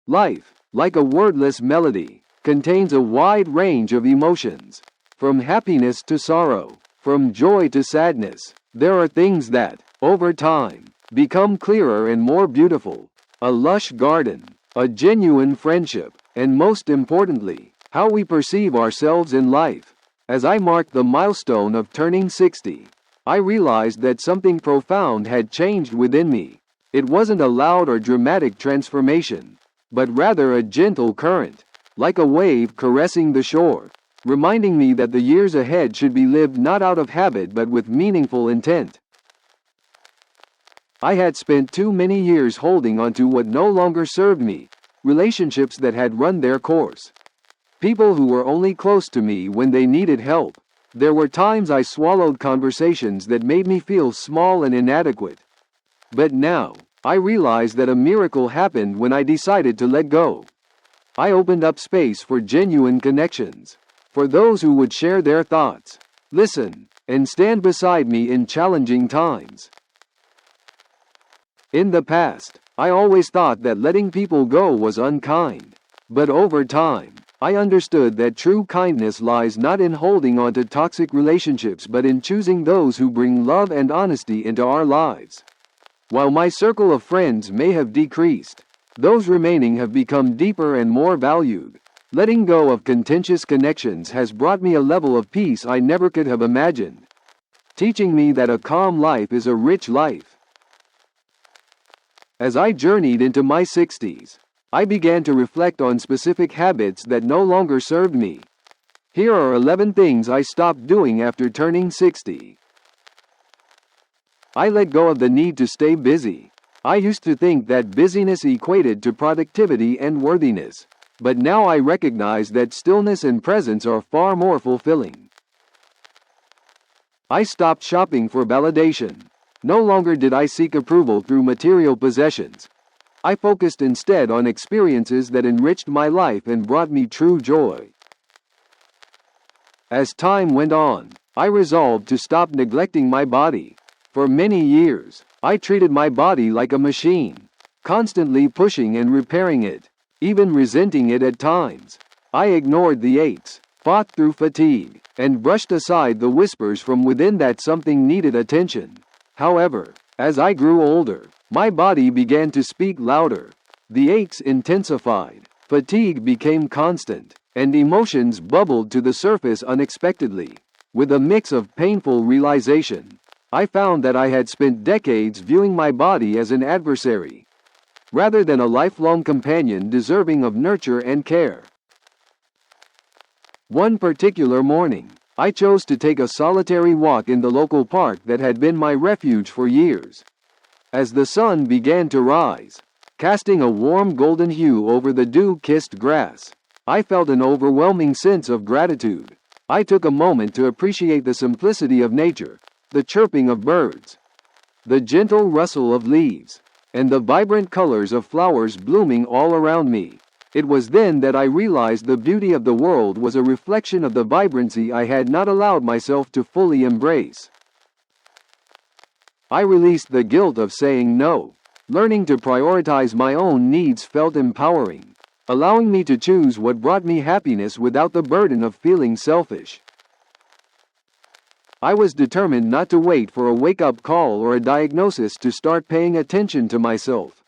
Life, like a wordless melody, contains a wide range of emotions. From happiness to sorrow, from joy to sadness, there are things that, over time, become clearer and more beautiful. A lush garden, a genuine friendship, and most importantly, how we perceive ourselves in life. As I marked the milestone of turning 60, I realized that something profound had changed within me. It wasn't a loud or dramatic transformation, but rather a gentle current, like a wave caressing the shore, reminding me that the years ahead should be lived not out of habit but with meaningful intent. I had spent too many years holding on to what no longer served me, relationships that had run their course, people who were only close to me when they needed help. There were times I swallowed conversations that made me feel small and inadequate. But now, I realized that a miracle happened when I decided to let go. I opened up space for genuine connections, for those who would share their thoughts, listen, and stand beside me in challenging times. In the past, I always thought that letting people go was unkind. But over time, I understood that true kindness lies not in holding on to toxic relationships but in choosing those who bring love and honesty into our lives. While my circle of friends may have decreased, those remaining have become deeper and more valued. Letting go of contentious connections has brought me a level of peace I never could have imagined, teaching me that a calm life is a rich life. As I journeyed into my 60s, I began to reflect on specific habits that no longer served me. Here are 11 things I stopped doing after turning 60. I let go of the need to stay busy. I used to think that busyness equated to productivity and worthiness, but now I recognize that stillness and presence are far more fulfilling. I stopped shopping for validation. No longer did I seek approval through material possessions. I focused instead on experiences that enriched my life and brought me true joy. As time went on, I resolved to stop neglecting my body. For many years, I treated my body like a machine, constantly pushing and repairing it, even resenting it at times. I ignored the aches, fought through fatigue, and brushed aside the whispers from within that something needed attention. However, as I grew older, my body began to speak louder. The aches intensified, fatigue became constant, and emotions bubbled to the surface unexpectedly. With a mix of painful realization, I found that I had spent decades viewing my body as an adversary, rather than a lifelong companion deserving of nurture and care. One particular morning, I chose to take a solitary walk in the local park that had been my refuge for years. As the sun began to rise, casting a warm golden hue over the dew-kissed grass, I felt an overwhelming sense of gratitude. I took a moment to appreciate the simplicity of nature, the chirping of birds, the gentle rustle of leaves, and the vibrant colors of flowers blooming all around me. It was then that I realized the beauty of the world was a reflection of the vibrancy I had not allowed myself to fully embrace. I released the guilt of saying no. Learning to prioritize my own needs felt empowering, allowing me to choose what brought me happiness without the burden of feeling selfish. I was determined not to wait for a wake-up call or a diagnosis to start paying attention to myself.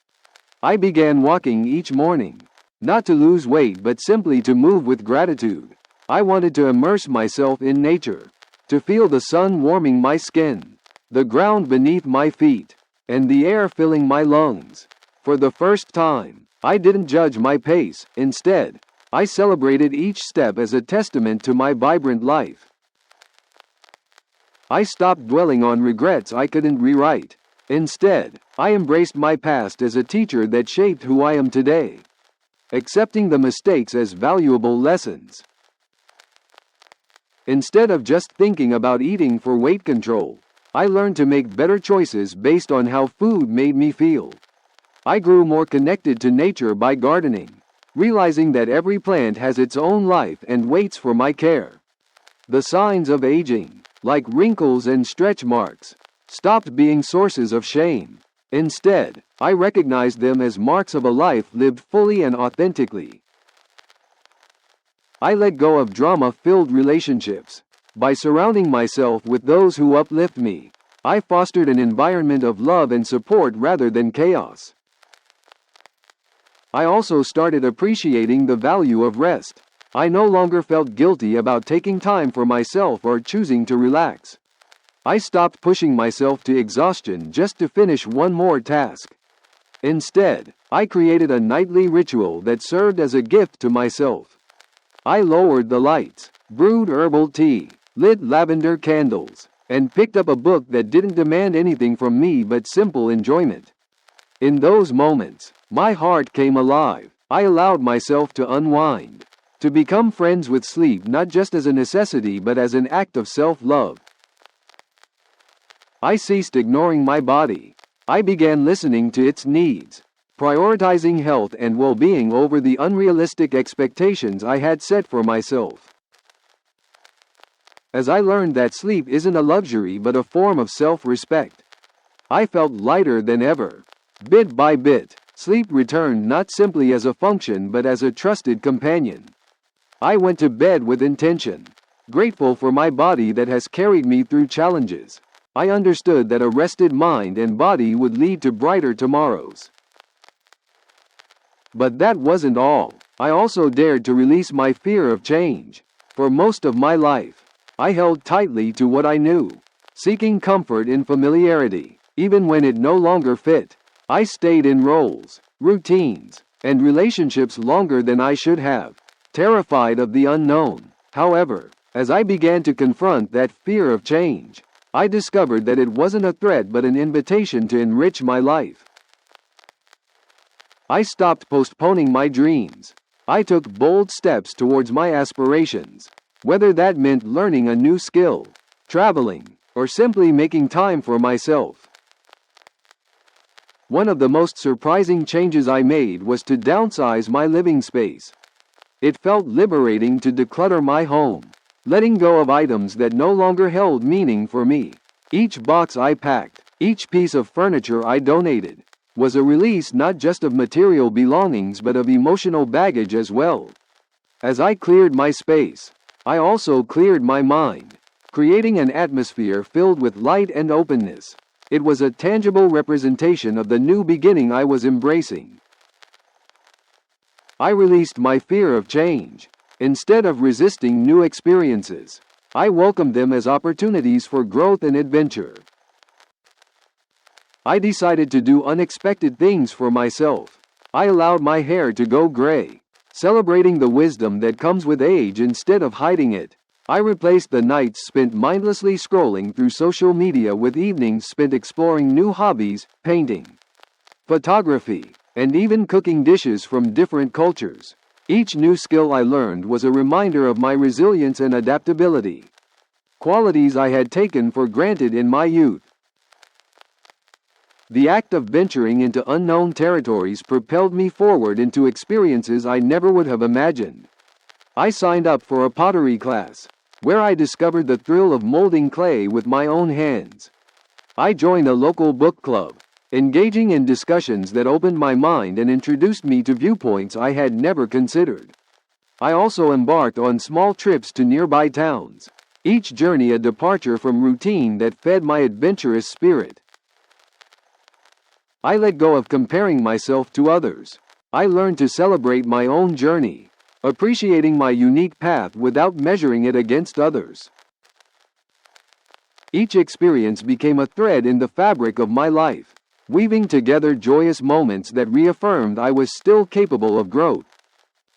I began walking each morning, not to lose weight but simply to move with gratitude. I wanted to immerse myself in nature, to feel the sun warming my skin, the ground beneath my feet, and the air filling my lungs. For the first time, I didn't judge my pace. Instead, I celebrated each step as a testament to my vibrant life. I stopped dwelling on regrets I couldn't rewrite. Instead, I embraced my past as a teacher that shaped who I am today, accepting the mistakes as valuable lessons. Instead of just thinking about eating for weight control, I learned to make better choices based on how food made me feel. I grew more connected to nature by gardening, realizing that every plant has its own life and waits for my care. The signs of aging, like wrinkles and stretch marks, stopped being sources of shame. Instead, I recognized them as marks of a life lived fully and authentically. I let go of drama-filled relationships. By surrounding myself with those who uplift me, I fostered an environment of love and support rather than chaos. I also started appreciating the value of rest. I no longer felt guilty about taking time for myself or choosing to relax. I stopped pushing myself to exhaustion just to finish one more task. Instead, I created a nightly ritual that served as a gift to myself. I lowered the lights, brewed herbal tea, lit lavender candles, and picked up a book that didn't demand anything from me but simple enjoyment. In those moments, my heart came alive. I allowed myself to unwind, to become friends with sleep not just as a necessity but as an act of self-love. I ceased ignoring my body. I began listening to its needs, prioritizing health and well-being over the unrealistic expectations I had set for myself. As I learned that sleep isn't a luxury but a form of self-respect, I felt lighter than ever. Bit by bit, sleep returned not simply as a function but as a trusted companion. I went to bed with intention, grateful for my body that has carried me through challenges. I understood that a rested mind and body would lead to brighter tomorrows. But that wasn't all. I also dared to release my fear of change. For most of my life, I held tightly to what I knew, seeking comfort in familiarity, even when it no longer fit. I stayed in roles, routines, and relationships longer than I should have, terrified of the unknown. However, as I began to confront that fear of change, I discovered that it wasn't a threat but an invitation to enrich my life. I stopped postponing my dreams. I took bold steps towards my aspirations, whether that meant learning a new skill, traveling, or simply making time for myself. One of the most surprising changes I made was to downsize my living space. It felt liberating to declutter my home, letting go of items that no longer held meaning for me. Each box I packed, each piece of furniture I donated, was a release not just of material belongings but of emotional baggage as well. As I cleared my space, I also cleared my mind, creating an atmosphere filled with light and openness. It was a tangible representation of the new beginning I was embracing. I released my fear of change. Instead of resisting new experiences, I welcomed them as opportunities for growth and adventure. I decided to do unexpected things for myself. I allowed my hair to go gray, celebrating the wisdom that comes with age instead of hiding it. I replaced the nights spent mindlessly scrolling through social media with evenings spent exploring new hobbies, painting, photography, and even cooking dishes from different cultures. Each new skill I learned was a reminder of my resilience and adaptability, qualities I had taken for granted in my youth. The act of venturing into unknown territories propelled me forward into experiences I never would have imagined. I signed up for a pottery class, where I discovered the thrill of molding clay with my own hands. I joined a local book club, engaging in discussions that opened my mind and introduced me to viewpoints I had never considered. I also embarked on small trips to nearby towns, each journey a departure from routine that fed my adventurous spirit. I let go of comparing myself to others. I learned to celebrate my own journey, appreciating my unique path without measuring it against others. Each experience became a thread in the fabric of my life, weaving together joyous moments that reaffirmed I was still capable of growth.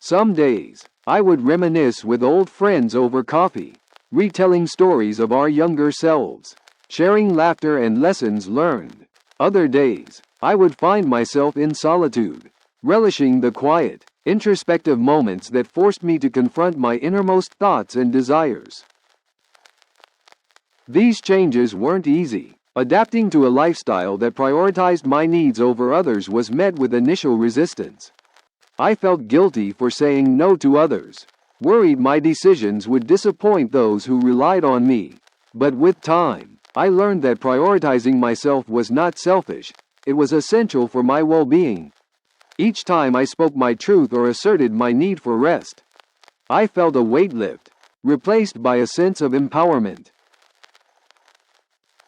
Some days, I would reminisce with old friends over coffee, retelling stories of our younger selves, sharing laughter and lessons learned. Other days, I would find myself in solitude, relishing the quiet, introspective moments that forced me to confront my innermost thoughts and desires. These changes weren't easy. Adapting to a lifestyle that prioritized my needs over others was met with initial resistance. I felt guilty for saying no to others, worried my decisions would disappoint those who relied on me. But with time, I learned that prioritizing myself was not selfish, It was essential for my well-being. Each time I spoke my truth or asserted my need for rest, I felt a weight lift, replaced by a sense of empowerment.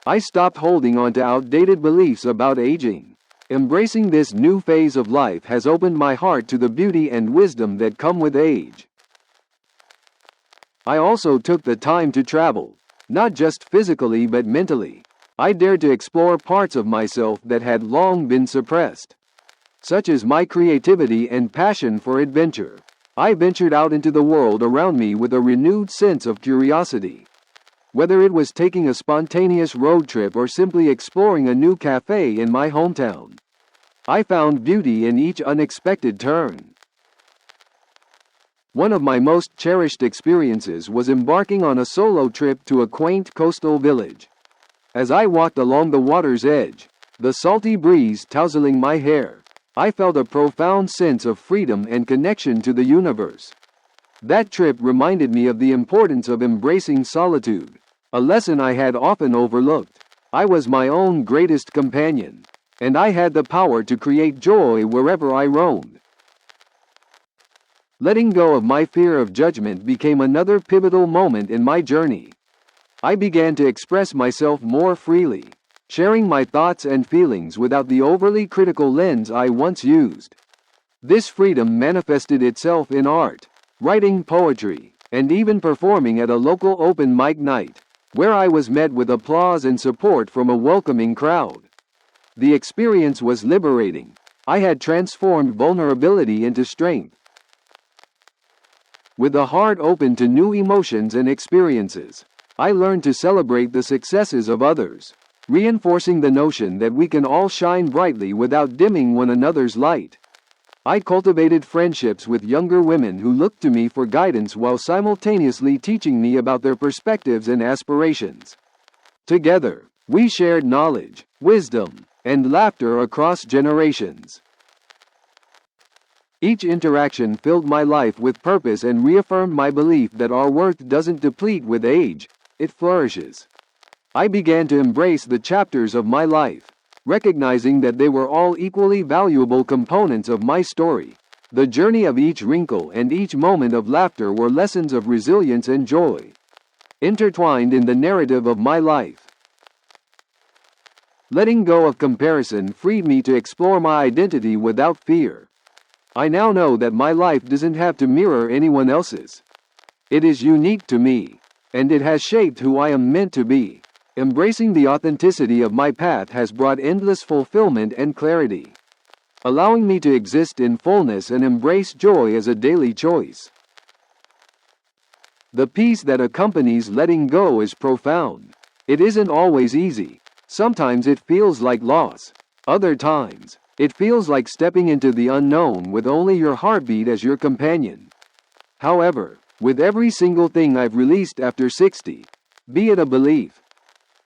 I stopped holding on to outdated beliefs about aging. Embracing this new phase of life has opened my heart to the beauty and wisdom that come with age. I also took the time to travel, not just physically but mentally. I dared to explore parts of myself that had long been suppressed, such as my creativity and passion for adventure. I ventured out into the world around me with a renewed sense of curiosity. Whether it was taking a spontaneous road trip or simply exploring a new cafe in my hometown, I found beauty in each unexpected turn. One of my most cherished experiences was embarking on a solo trip to a quaint coastal village. As I walked along the water's edge, the salty breeze tousling my hair, I felt a profound sense of freedom and connection to the universe. That trip reminded me of the importance of embracing solitude, a lesson I had often overlooked. I was my own greatest companion, and I had the power to create joy wherever I roamed. Letting go of my fear of judgment became another pivotal moment in my journey. I began to express myself more freely, sharing my thoughts and feelings without the overly critical lens I once used. This freedom manifested itself in art, writing poetry, and even performing at a local open mic night, where I was met with applause and support from a welcoming crowd. The experience was liberating. I had transformed vulnerability into strength. With a heart open to new emotions and experiences, I learned to celebrate the successes of others, reinforcing the notion that we can all shine brightly without dimming one another's light. I cultivated friendships with younger women who looked to me for guidance while simultaneously teaching me about their perspectives and aspirations. Together, we shared knowledge, wisdom, and laughter across generations. Each interaction filled my life with purpose and reaffirmed my belief that our worth doesn't deplete with age, it flourishes. I began to embrace the chapters of my life, recognizing that they were all equally valuable components of my story. The journey of each wrinkle and each moment of laughter were lessons of resilience and joy, intertwined in the narrative of my life. Letting go of comparison freed me to explore my identity without fear. I now know that my life doesn't have to mirror anyone else's. It is unique to me, and it has shaped who I am meant to be. Embracing the authenticity of my path has brought endless fulfillment and clarity, allowing me to exist in fullness and embrace joy as a daily choice. The peace that accompanies letting go is profound. It isn't always easy. Sometimes it feels like loss. Other times, it feels like stepping into the unknown with only your heartbeat as your companion. However, with every single thing I've released after 60, be it a belief,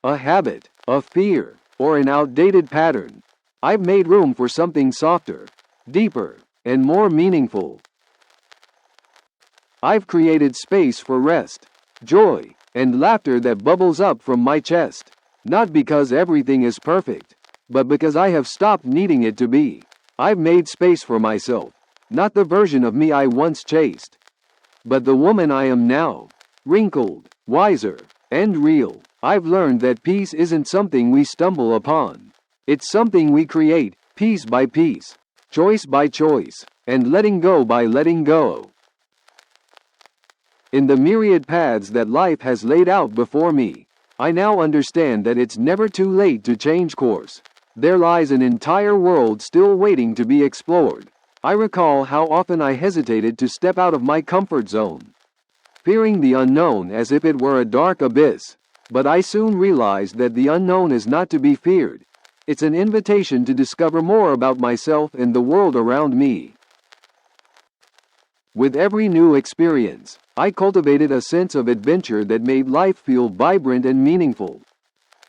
a habit, a fear, or an outdated pattern, I've made room for something softer, deeper, and more meaningful. I've created space for rest, joy, and laughter that bubbles up from my chest, not because everything is perfect, but because I have stopped needing it to be. I've made space for myself, not the version of me I once chased, but the woman I am now, wrinkled, wiser, and real. I've learned that peace isn't something we stumble upon. It's something we create, piece by piece, choice by choice, and letting go by letting go. In the myriad paths that life has laid out before me, I now understand that it's never too late to change course. There lies an entire world still waiting to be explored. I recall how often I hesitated to step out of my comfort zone, fearing the unknown as if it were a dark abyss. But I soon realized that the unknown is not to be feared. It's an invitation to discover more about myself and the world around me. With every new experience, I cultivated a sense of adventure that made life feel vibrant and meaningful.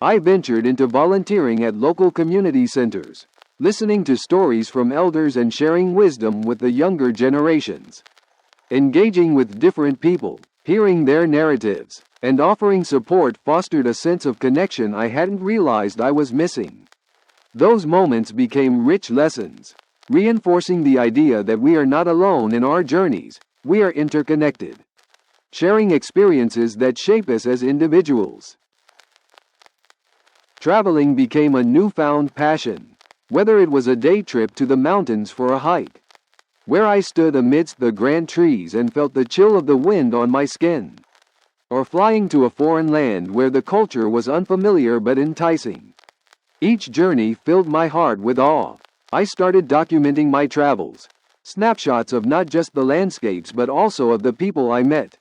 I ventured into volunteering at local community centers, listening to stories from elders and sharing wisdom with the younger generations. Engaging with different people, hearing their narratives, and offering support fostered a sense of connection I hadn't realized I was missing. Those moments became rich lessons, reinforcing the idea that we are not alone in our journeys, we are interconnected, sharing experiences that shape us as individuals. Traveling became a newfound passion, whether it was a day trip to the mountains for a hike, where I stood amidst the grand trees and felt the chill of the wind on my skin, or flying to a foreign land where the culture was unfamiliar but enticing. Each journey filled my heart with awe. I started documenting my travels, snapshots of not just the landscapes but also of the people I met,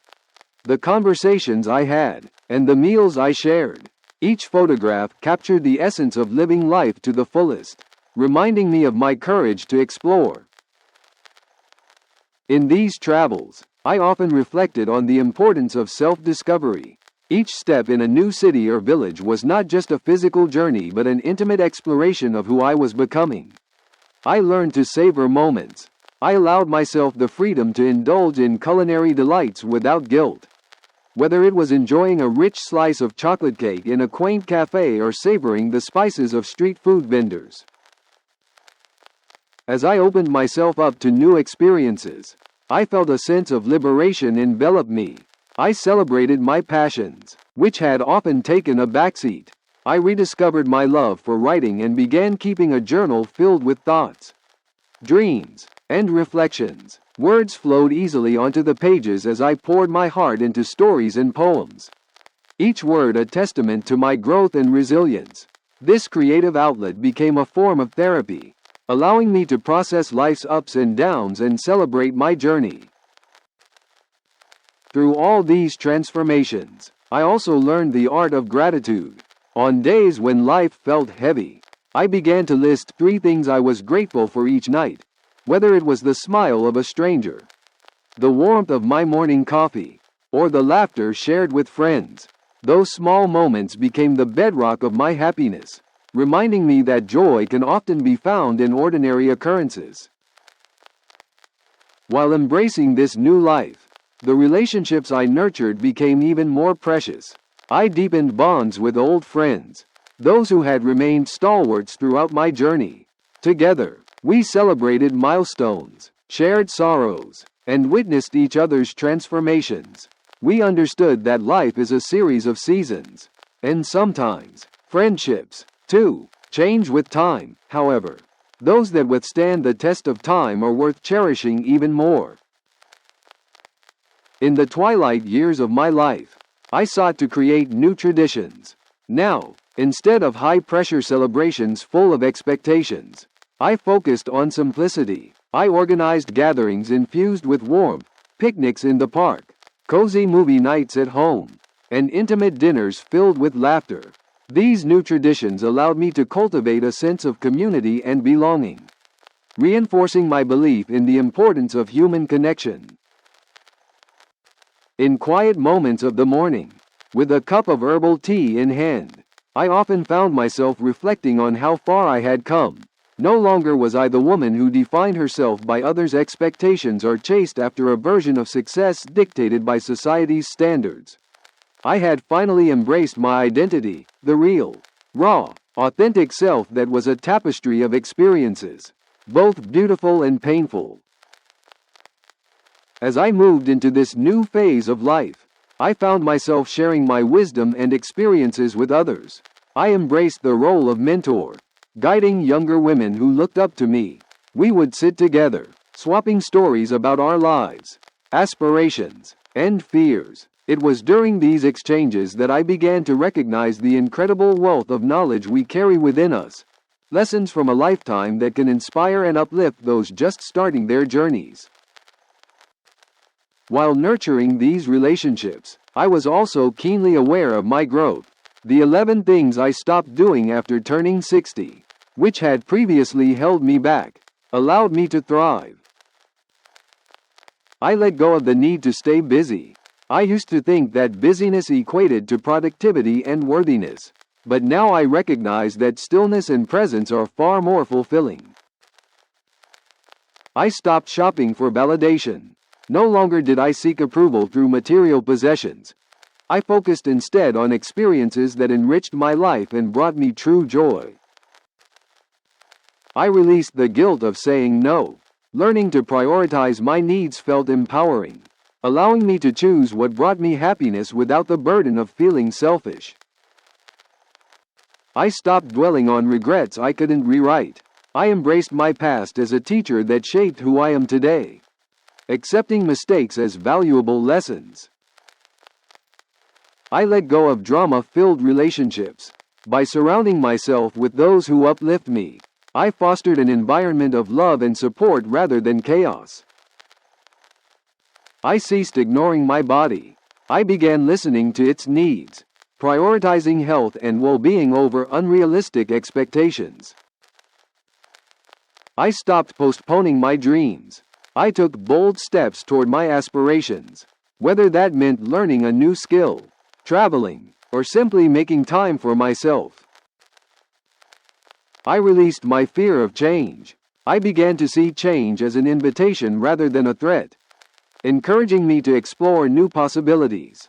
the conversations I had, and the meals I shared. Each photograph captured the essence of living life to the fullest, reminding me of my courage to explore. In these travels, I often reflected on the importance of self-discovery. Each step in a new city or village was not just a physical journey but an intimate exploration of who I was becoming. I learned to savor moments. I allowed myself the freedom to indulge in culinary delights without guilt. Whether it was enjoying a rich slice of chocolate cake in a quaint cafe or savoring the spices of street food vendors. As I opened myself up to new experiences, I felt a sense of liberation envelop me. I celebrated my passions, which had often taken a backseat. I rediscovered my love for writing and began keeping a journal filled with thoughts, dreams, and reflections. Words flowed easily onto the pages as I poured my heart into stories and poems, each word a testament to my growth and resilience. This creative outlet became a form of therapy, allowing me to process life's ups and downs and celebrate my journey. Through all these transformations, I also learned the art of gratitude. On days when life felt heavy, I began to list 3 things I was grateful for each night, whether it was the smile of a stranger, the warmth of my morning coffee, or the laughter shared with friends. Those small moments became the bedrock of my happiness, reminding me that joy can often be found in ordinary occurrences. While embracing this new life, the relationships I nurtured became even more precious. I deepened bonds with old friends, those who had remained stalwarts throughout my journey. Together, we celebrated milestones, shared sorrows, and witnessed each other's transformations. We understood that life is a series of seasons, and sometimes, friendships, too, change with time. However, those that withstand the test of time are worth cherishing even more. In the twilight years of my life, I sought to create new traditions. Now, instead of high-pressure celebrations full of expectations, I focused on simplicity. I organized gatherings infused with warmth, picnics in the park, cozy movie nights at home, and intimate dinners filled with laughter. These new traditions allowed me to cultivate a sense of community and belonging, reinforcing my belief in the importance of human connection. In quiet moments of the morning, with a cup of herbal tea in hand, I often found myself reflecting on how far I had come. No longer was I the woman who defined herself by others' expectations or chased after a version of success dictated by society's standards. I had finally embraced my identity, the real, raw, authentic self that was a tapestry of experiences, both beautiful and painful. As I moved into this new phase of life, I found myself sharing my wisdom and experiences with others. I embraced the role of mentor, guiding younger women who looked up to me. We would sit together, swapping stories about our lives, aspirations, and fears. It was during these exchanges that I began to recognize the incredible wealth of knowledge we carry within us, lessons from a lifetime that can inspire and uplift those just starting their journeys. While nurturing these relationships, I was also keenly aware of my growth. The 11 things I stopped doing after turning 60, which had previously held me back, allowed me to thrive. I let go of the need to stay busy. I used to think that busyness equated to productivity and worthiness, but now I recognize that stillness and presence are far more fulfilling. I stopped shopping for validation. No longer did I seek approval through material possessions. I focused instead on experiences that enriched my life and brought me true joy. I released the guilt of saying no. Learning to prioritize my needs felt empowering, allowing me to choose what brought me happiness without the burden of feeling selfish. I stopped dwelling on regrets I couldn't rewrite. I embraced my past as a teacher that shaped who I am today, accepting mistakes as valuable lessons. I let go of drama-filled relationships. By surrounding myself with those who uplift me, I fostered an environment of love and support rather than chaos. I ceased ignoring my body. I began listening to its needs, prioritizing health and well-being over unrealistic expectations. I stopped postponing my dreams. I took bold steps toward my aspirations, whether that meant learning a new skill, traveling, or simply making time for myself. I released my fear of change. I began to see change as an invitation rather than a threat, encouraging me to explore new possibilities.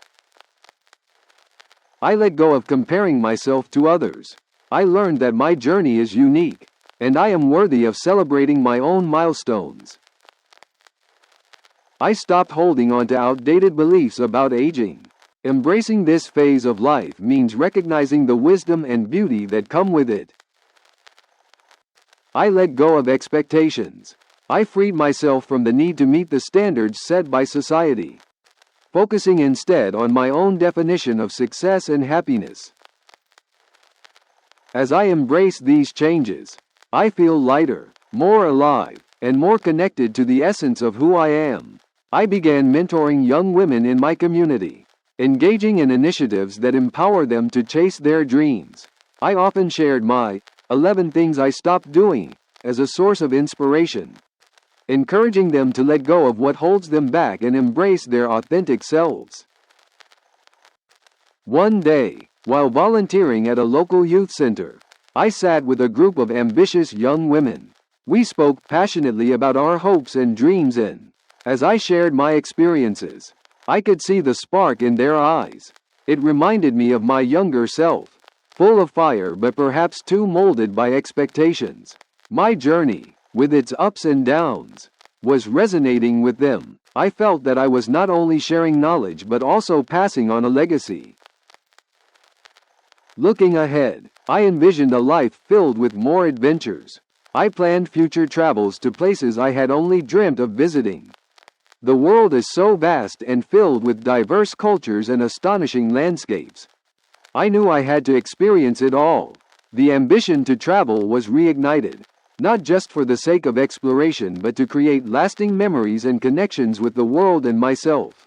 I let go of comparing myself to others. I learned that my journey is unique, and I am worthy of celebrating my own milestones. I stopped holding on to outdated beliefs about aging. Embracing this phase of life means recognizing the wisdom and beauty that come with it. I let go of expectations. I freed myself from the need to meet the standards set by society, focusing instead on my own definition of success and happiness. As I embrace these changes, I feel lighter, more alive, and more connected to the essence of who I am. I began mentoring young women in my community, engaging in initiatives that empower them to chase their dreams. I often shared my 11 things I stopped doing as a source of inspiration, encouraging them to let go of what holds them back and embrace their authentic selves. One day, while volunteering at a local youth center, I sat with a group of ambitious young women. We spoke passionately about our hopes and dreams, and as I shared my experiences, I could see the spark in their eyes. It reminded me of my younger self, full of fire but perhaps too molded by expectations. My journey, with its ups and downs, was resonating with them. I felt that I was not only sharing knowledge but also passing on a legacy. Looking ahead, I envisioned a life filled with more adventures. I planned future travels to places I had only dreamt of visiting. The world is so vast and filled with diverse cultures and astonishing landscapes. I knew I had to experience it all. The ambition to travel was reignited, not just for the sake of exploration but to create lasting memories and connections with the world and myself.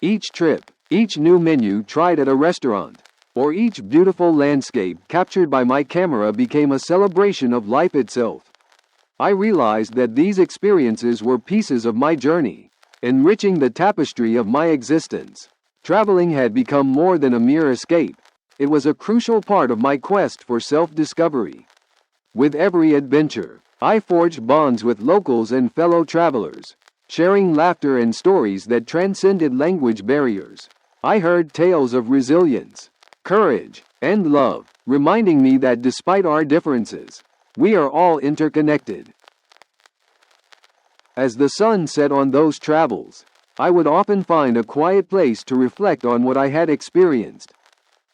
Each trip, each new menu tried at a restaurant, or each beautiful landscape captured by my camera became a celebration of life itself. I realized that these experiences were pieces of my journey, enriching the tapestry of my existence. Traveling had become more than a mere escape. It was a crucial part of my quest for self-discovery. With every adventure, I forged bonds with locals and fellow travelers, sharing laughter and stories that transcended language barriers. I heard tales of resilience, courage, and love, reminding me that despite our differences, we are all interconnected. As the sun set on those travels, I would often find a quiet place to reflect on what I had experienced.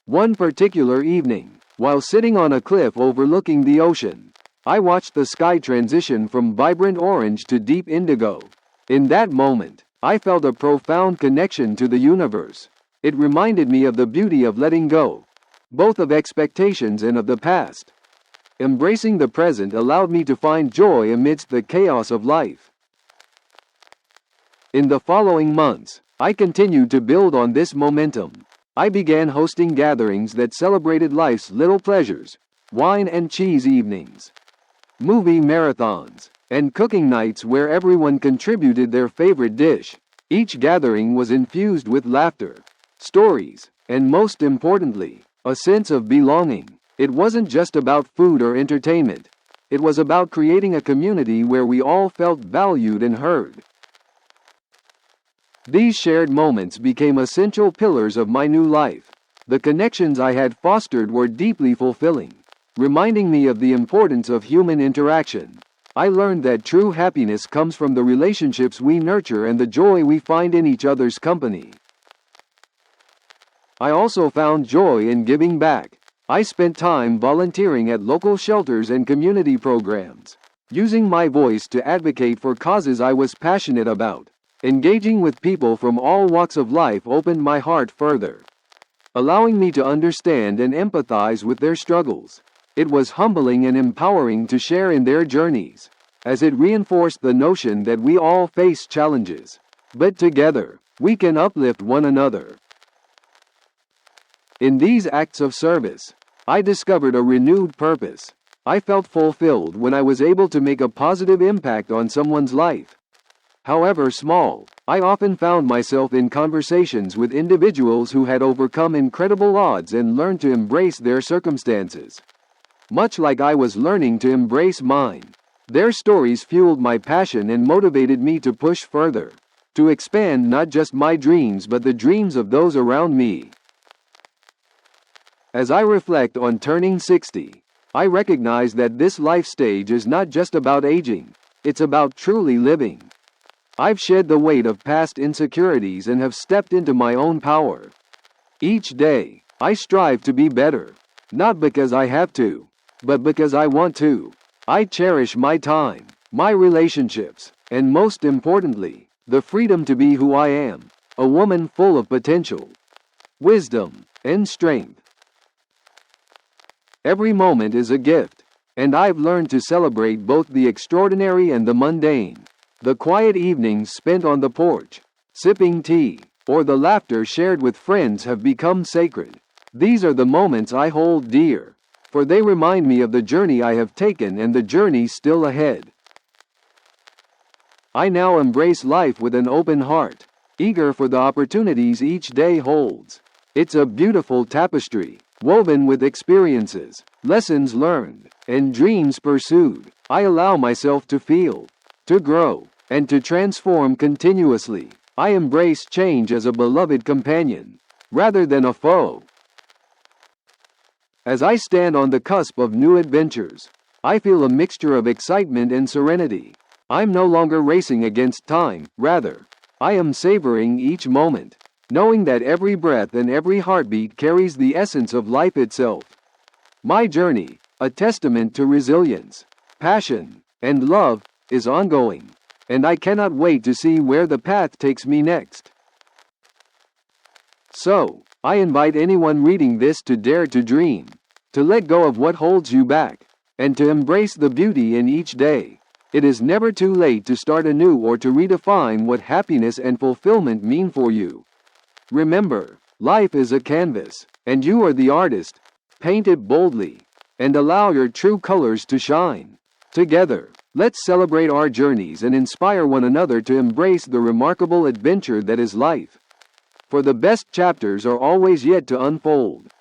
One particular evening, while sitting on a cliff overlooking the ocean, I watched the sky transition from vibrant orange to deep indigo. In that moment, I felt a profound connection to the universe. It reminded me of the beauty of letting go, both of expectations and of the past. Embracing the present allowed me to find joy amidst the chaos of life. In the following months, I continued to build on this momentum. I began hosting gatherings that celebrated life's little pleasures, wine and cheese evenings, movie marathons, and cooking nights where everyone contributed their favorite dish. Each gathering was infused with laughter, stories, and most importantly, a sense of belonging. It wasn't just about food or entertainment. It was about creating a community where we all felt valued and heard. These shared moments became essential pillars of my new life. The connections I had fostered were deeply fulfilling, reminding me of the importance of human interaction. I learned that true happiness comes from the relationships we nurture and the joy we find in each other's company. I also found joy in giving back. I spent time volunteering at local shelters and community programs, using my voice to advocate for causes I was passionate about. Engaging with people from all walks of life opened my heart further, allowing me to understand and empathize with their struggles. It was humbling and empowering to share in their journeys, as it reinforced the notion that we all face challenges, but together, we can uplift one another. In these acts of service, I discovered a renewed purpose. I felt fulfilled when I was able to make a positive impact on someone's life. However small, I often found myself in conversations with individuals who had overcome incredible odds and learned to embrace their circumstances, much like I was learning to embrace mine. Their stories fueled my passion and motivated me to push further, to expand not just my dreams but the dreams of those around me. As I reflect on turning 60, I recognize that this life stage is not just about aging, it's about truly living. I've shed the weight of past insecurities and have stepped into my own power. Each day, I strive to be better, not because I have to, but because I want to. I cherish my time, my relationships, and most importantly, the freedom to be who I am, a woman full of potential, wisdom, and strength. Every moment is a gift, and I've learned to celebrate both the extraordinary and the mundane. The quiet evenings spent on the porch, sipping tea, or the laughter shared with friends have become sacred. These are the moments I hold dear, for they remind me of the journey I have taken and the journey still ahead. I now embrace life with an open heart, eager for the opportunities each day holds. It's a beautiful tapestry, woven with experiences, lessons learned, and dreams pursued. I allow myself to feel, to grow, and to transform continuously. I embrace change as a beloved companion, rather than a foe. As I stand on the cusp of new adventures, I feel a mixture of excitement and serenity. I'm no longer racing against time, rather, I am savoring each moment, knowing that every breath and every heartbeat carries the essence of life itself. My journey, a testament to resilience, passion, and love, is ongoing, and I cannot wait to see where the path takes me next. So, I invite anyone reading this to dare to dream, to let go of what holds you back, and to embrace the beauty in each day. It is never too late to start anew or to redefine what happiness and fulfillment mean for you. Remember, life is a canvas, and you are the artist. Paint it boldly, and allow your true colors to shine. Together, let's celebrate our journeys and inspire one another to embrace the remarkable adventure that is life. For the best chapters are always yet to unfold.